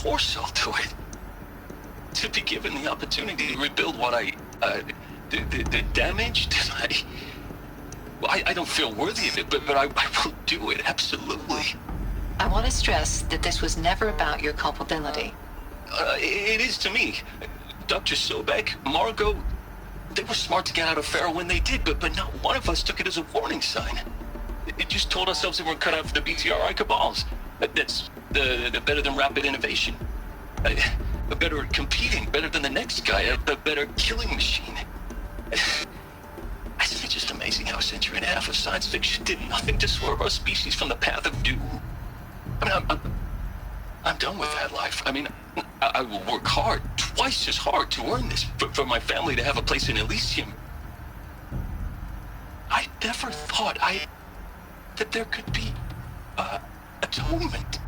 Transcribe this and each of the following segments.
foresight to it. To be given the opportunity to rebuild what the damage that I don't feel worthy of it, but I will do it, absolutely. I want to stress that this was never about your culpability. It is to me. Dr. Sobek, Margot, they were smart to get out of Pharaoh when they did, but not one of us took it as a warning sign. It just told ourselves that we're cut out for the BTRI cabals. That's the better than rapid innovation. Better at competing, better than the next guy, a better killing machine. I think it's just amazing how a century and a half of science fiction did nothing to swerve our species from the path of doom. I mean, I'm done with that life. I mean, I will work hard, twice as hard to earn this, for my family to have a place in Elysium. I never thought that there could be, atonement.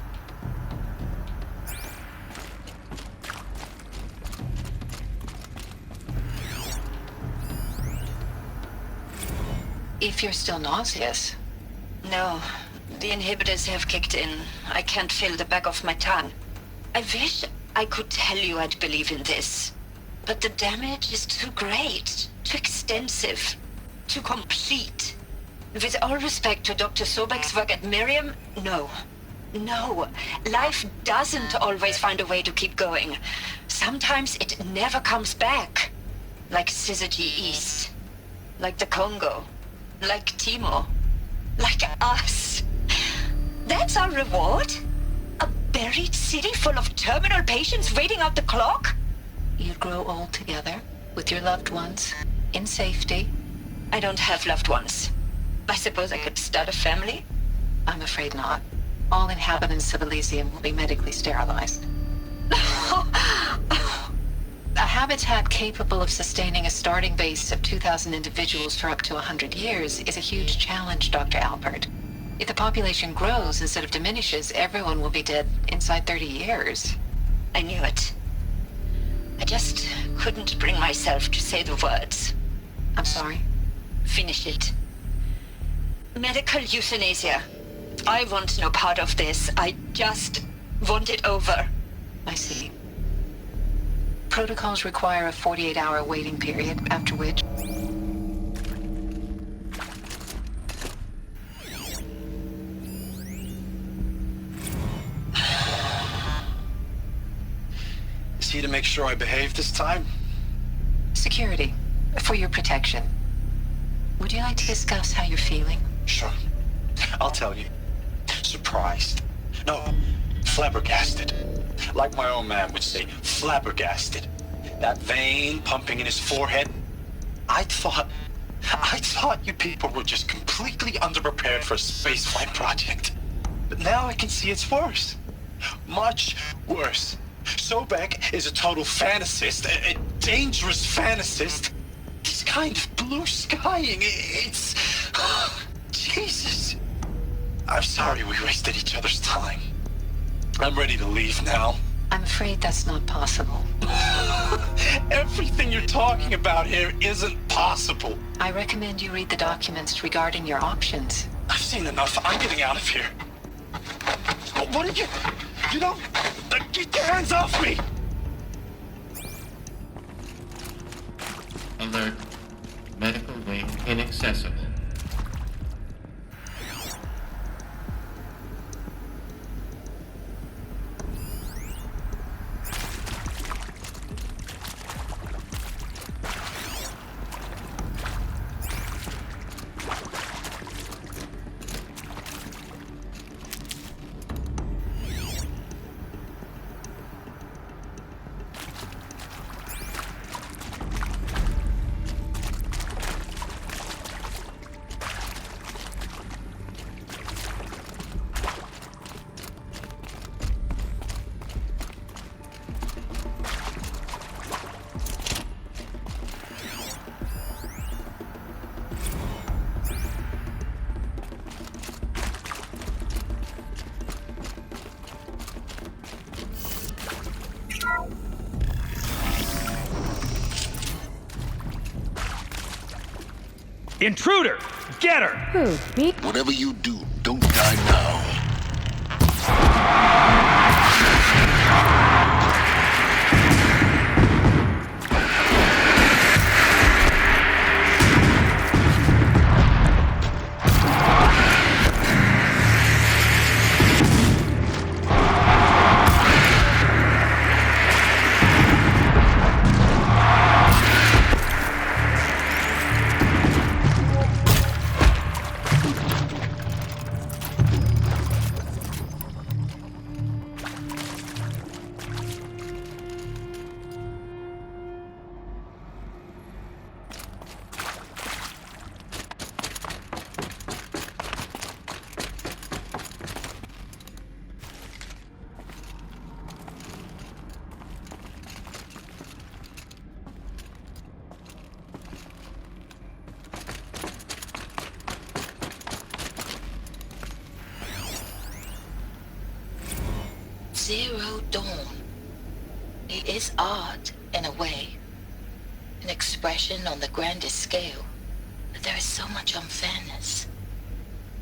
If you're still nauseous. No, the inhibitors have kicked in. I can't feel the back of my tongue. I wish I could tell you I'd believe in this. But the damage is too great, too extensive, too complete. With all respect to Dr. Sobek's work at Miriam, no. No, life doesn't always find a way to keep going. Sometimes it never comes back. Like Syzygy East. Like the Congo. Like Timo. Like us. That's our reward? A buried city full of terminal patients waiting out the clock? You'd grow old together, with your loved ones, in safety. I don't have loved ones. I suppose I could start a family? I'm afraid not. All inhabitants of Elysium will be medically sterilized. A habitat capable of sustaining a starting base of 2,000 individuals for up to 100 years is a huge challenge, Dr. Alpert. If the population grows instead of diminishes, everyone will be dead inside 30 years. I knew it. I just couldn't bring myself to say the words. I'm sorry? Finish it. Medical euthanasia. I want no part of this. I just want it over. I see. Protocols require a 48-hour waiting period, after which... Is he to make sure I behave this time? Security. For your protection. Would you like to discuss how you're feeling? Sure. I'll tell you. Surprised. No, flabbergasted. Like my own man would say, flabbergasted. That vein pumping in his forehead. I thought you people were just completely underprepared for a spaceflight project. But now I can see it's worse. Much worse. Sobek is a total fantasist, a dangerous fantasist. He's kind of blue skying. It's... Jesus. I'm sorry we wasted each other's time. I'm ready to leave now. I'm afraid that's not possible. Everything you're talking about here isn't possible. I recommend you read the documents regarding your options. I've seen enough. I'm getting out of here. What did you... You don't... Get your hands off me! Alert. Medical wing inaccessible. Intruder! Get her! Who, me? Whatever you do, don't die now. Zero Dawn. It is art, in a way. An expression on the grandest scale. But there is so much unfairness.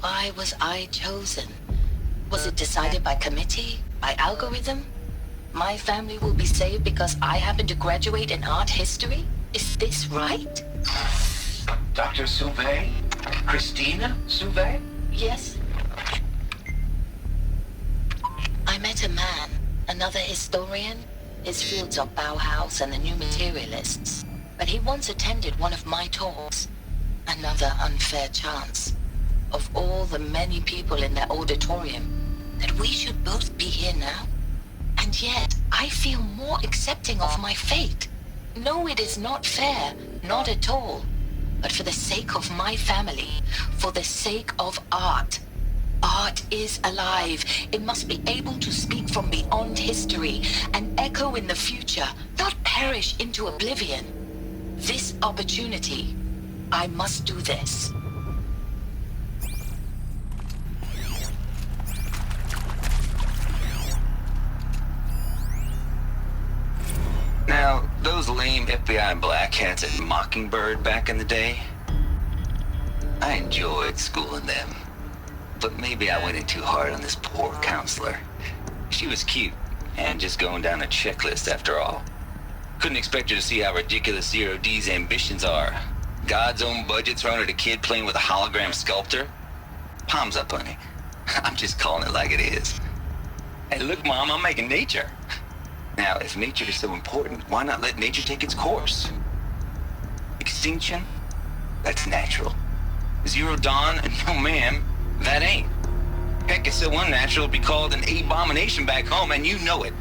Why was I chosen? Was it decided by committee? By algorithm? My family will be saved because I happen to graduate in art history? Is this right? Dr. Sauvé? Christina Sauvé? Yes. I met a man, another historian. His fields are Bauhaus and the New Materialists. But he once attended one of my talks. Another unfair chance. Of all the many people in that auditorium, that we should both be here now. And yet, I feel more accepting of my fate. No, it is not fair. Not at all. But for the sake of my family, for the sake of art. Art is alive. It must be able to speak from beyond history and echo in the future, not perish into oblivion. This opportunity, I must do this. Now, those lame FBI black hats at Mockingbird back in the day, I enjoyed schooling them. But maybe I went in too hard on this poor counselor. She was cute, and just going down a checklist after all. Couldn't expect her to see how ridiculous Zero D's ambitions are. God's own budget thrown at a kid playing with a hologram sculptor? Palms up, honey. I'm just calling it like it is. Hey, look, Mom, I'm making nature. Now, if nature is so important, why not let nature take its course? Extinction? That's natural. Zero Dawn? No, ma'am, that ain't. Heck, it's so unnatural it'd be called an abomination back home, and you know it.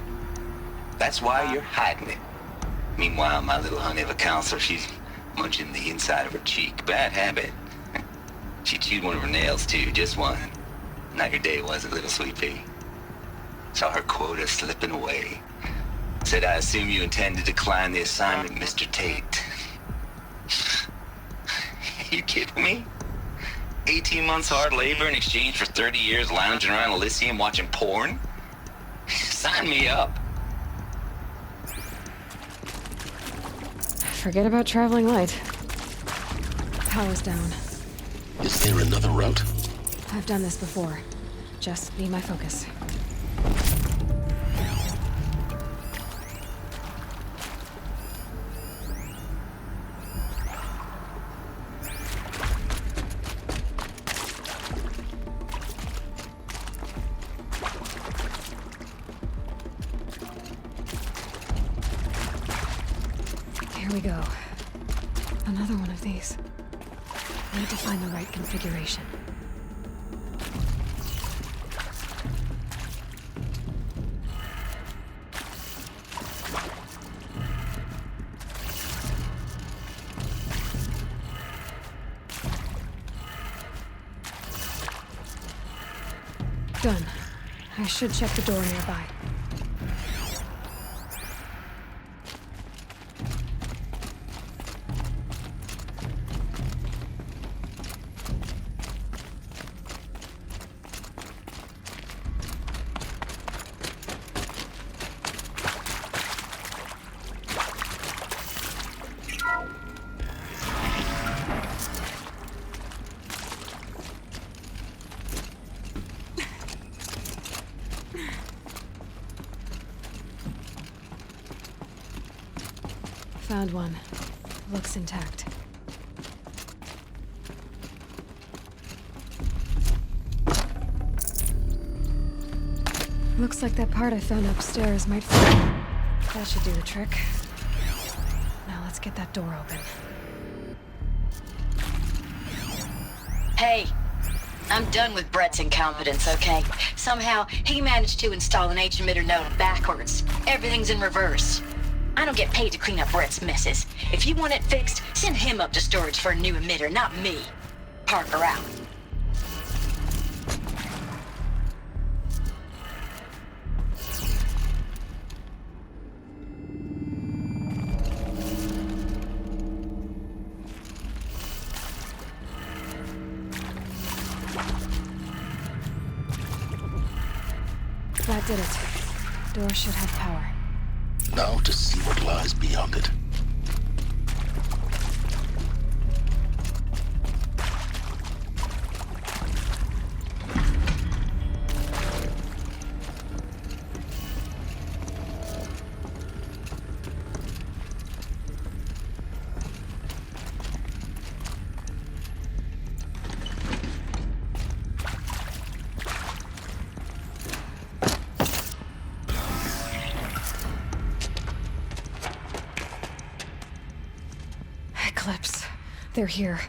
That's why you're hiding it. Meanwhile, my little honey of a counselor, she's munching the inside of her cheek. Bad habit. She chewed one of her nails, too, just one. Not your day, was it, little sweet pea? Saw her quota slipping away. Said, I assume you intend to decline the assignment, Mr. Tate. You kidding me? 18 months hard labor in exchange for 30 years lounging around Elysium watching porn? Sign me up. Forget about traveling light. Power's down. Is there another route? I've done this before. Just need my focus. Here we go. Another one of these. Need to find the right configuration. Done. I should check the door nearby. Found one. Looks intact. Looks like that part I found upstairs might fit. That should do the trick. Now let's get that door open. Hey, I'm done with Brett's incompetence, okay? Somehow, he managed to install an H-emitter node backwards. Everything's in reverse. I don't get paid to clean up Brett's messes. If you want it fixed, send him up to storage for a new emitter, not me. Parker out. That did it. Door should have power. Now to see what lies beyond it. Eclipse. They're here.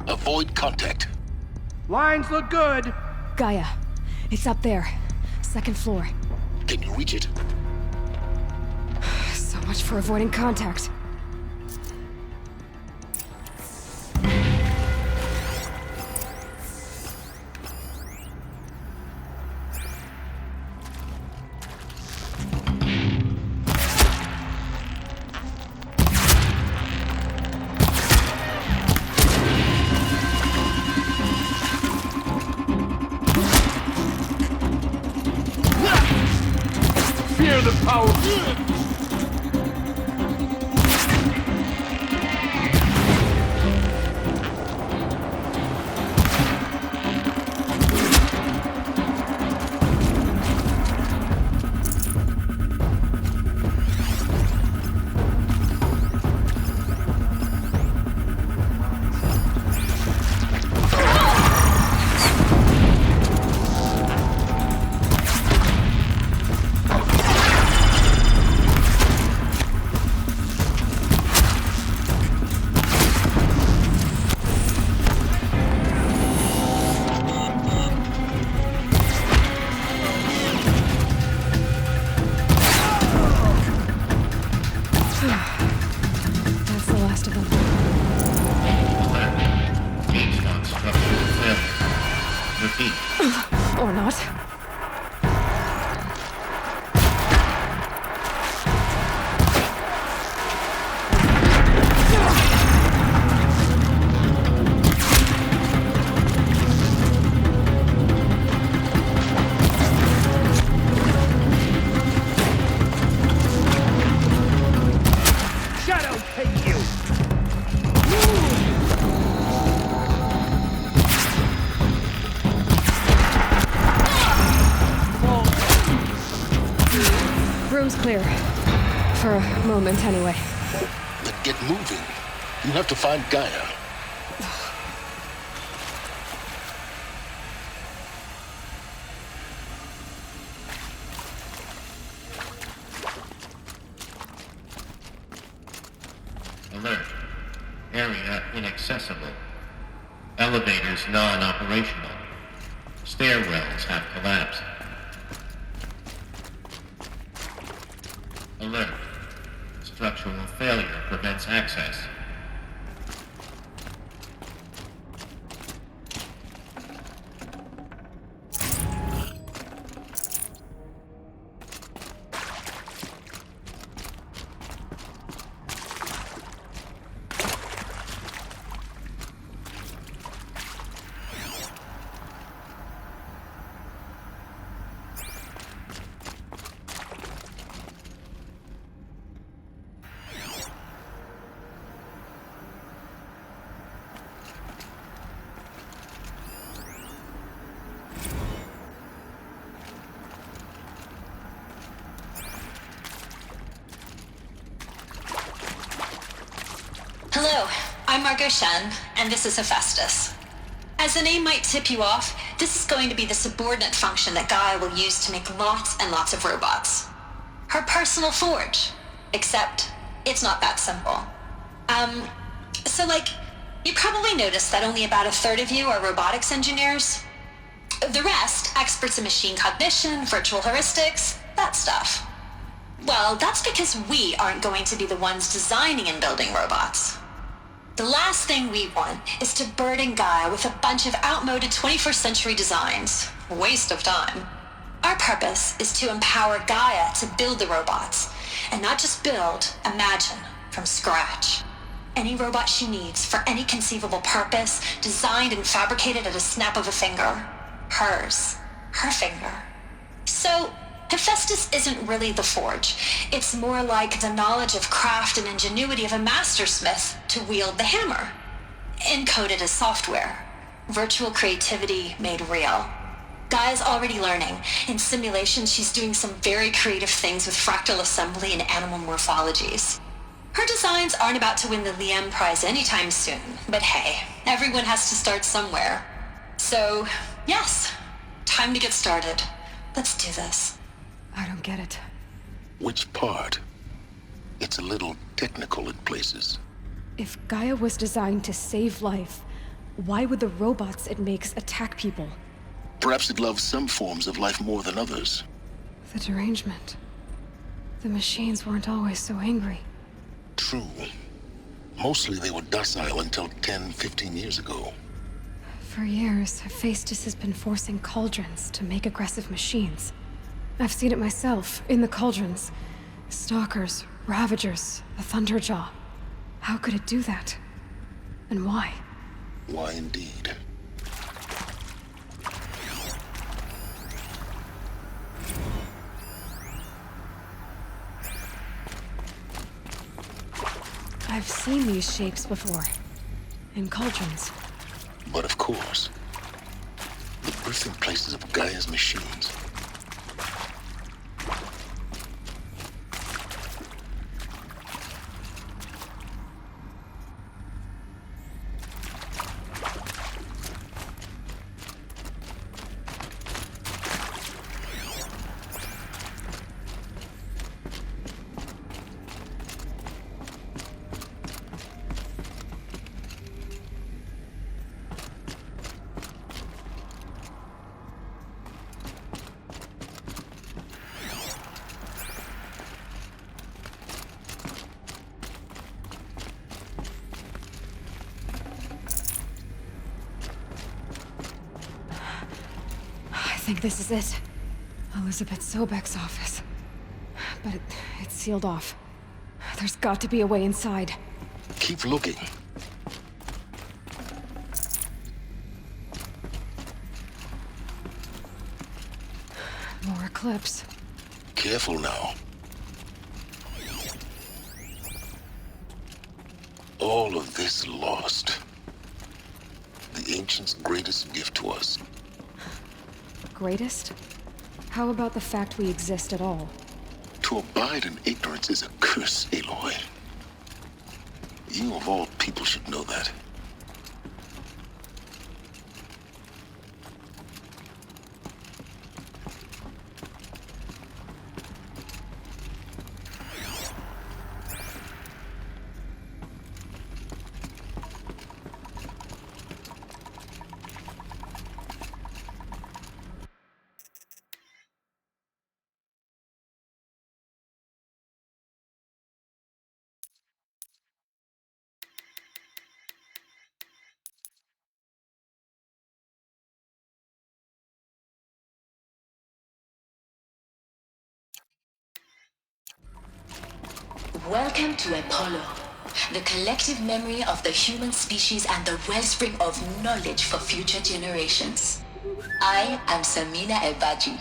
Avoid contact. Lines look good. Gaia. It's up there. Second floor. Can you reach it? So much for avoiding contact. Fear the power. That's the last of them. Feedstock structural failure. Repeat. Or not. Shadow take you. Room's clear. For a moment, anyway. Then get moving. You have to find Gaia. Alert. Area inaccessible. Elevators non-operational. Stairwells have collapsed. Alert. Structural failure prevents access. Hello, I'm Margot Shen, and this is Hephaestus. As the name might tip you off, this is going to be the subordinate function that Gaia will use to make lots and lots of robots. Her personal forge. Except, it's not that simple. You probably noticed that only about a third of you are robotics engineers. The rest, experts in machine cognition, virtual heuristics, that stuff. Well, that's because we aren't going to be the ones designing and building robots. The last thing we want is to burden Gaia with a bunch of outmoded 21st century designs. Waste of time. Our purpose is to empower Gaia to build the robots, and not just build, imagine, from scratch. Any robot she needs for any conceivable purpose, designed and fabricated at a snap of a finger. Hers. Her finger. So, Hephaestus isn't really the forge. It's more like the knowledge of craft and ingenuity of a mastersmith to wield the hammer. Encoded as software. Virtual creativity made real. Gaia's already learning. In simulations, she's doing some very creative things with fractal assembly and animal morphologies. Her designs aren't about to win the Liam Prize anytime soon, but hey, everyone has to start somewhere. So, yes, time to get started. Let's do this. I don't get it. Which part? It's a little technical in places. If Gaia was designed to save life, why would the robots it makes attack people? Perhaps it loves some forms of life more than others. The derangement. The machines weren't always so angry. True. Mostly they were docile until 10, 15 years ago. For years, Hephaestus has been forcing cauldrons to make aggressive machines. I've seen it myself, in the cauldrons. Stalkers, Ravagers, the Thunderjaw. How could it do that? And why? Why indeed? I've seen these shapes before. In cauldrons. But of course, the birthing places of Gaia's machines. I think this is it. Elizabeth Sobek's office. But it's sealed off. There's got to be a way inside. Keep looking. More eclipse. Careful now. All of this lost. The ancients' greatest gift to us. Greatest? How about the fact we exist at all? To abide in ignorance is a curse, Aloy. You of all people should know that. Welcome to Apollo, the collective memory of the human species and the wellspring of knowledge for future generations. I am Samina Ebaji.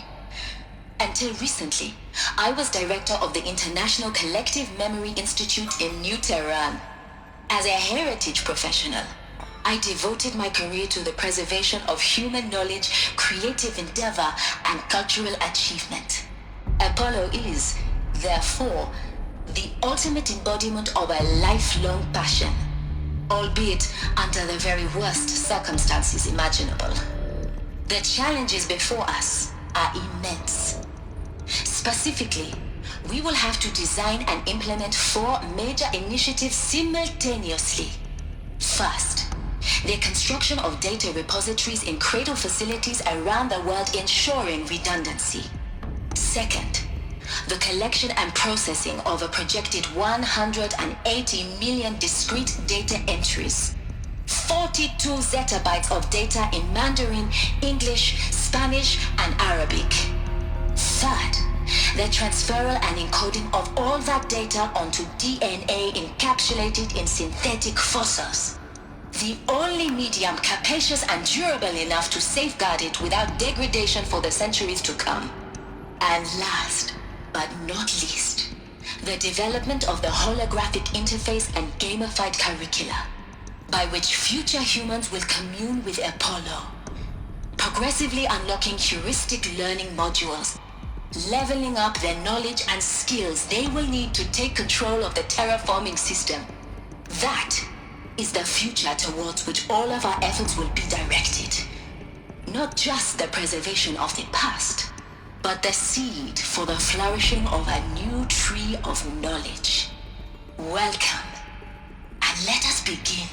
Until recently, I was director of the International Collective Memory Institute in New Tehran. As a heritage professional, I devoted my career to the preservation of human knowledge, creative endeavor, and cultural achievement. Apollo is, therefore, the ultimate embodiment of a lifelong passion, albeit under the very worst circumstances imaginable. The challenges before us are immense. Specifically, we will have to design and implement 4 major initiatives simultaneously. First, the construction of data repositories in cradle facilities around the world ensuring redundancy. Second, the collection and processing of a projected 180 million discrete data entries. 42 zettabytes of data in Mandarin, English, Spanish, and Arabic. Third, the transferal and encoding of all that data onto DNA encapsulated in synthetic fossils. The only medium capacious and durable enough to safeguard it without degradation for the centuries to come. And last, but not least, the development of the holographic interface and gamified curricula, by which future humans will commune with Apollo, progressively unlocking heuristic learning modules, leveling up their knowledge and skills they will need to take control of the terraforming system. That is the future towards which all of our efforts will be directed. Not just the preservation of the past, but the seed for the flourishing of a new tree of knowledge. Welcome, and let us begin.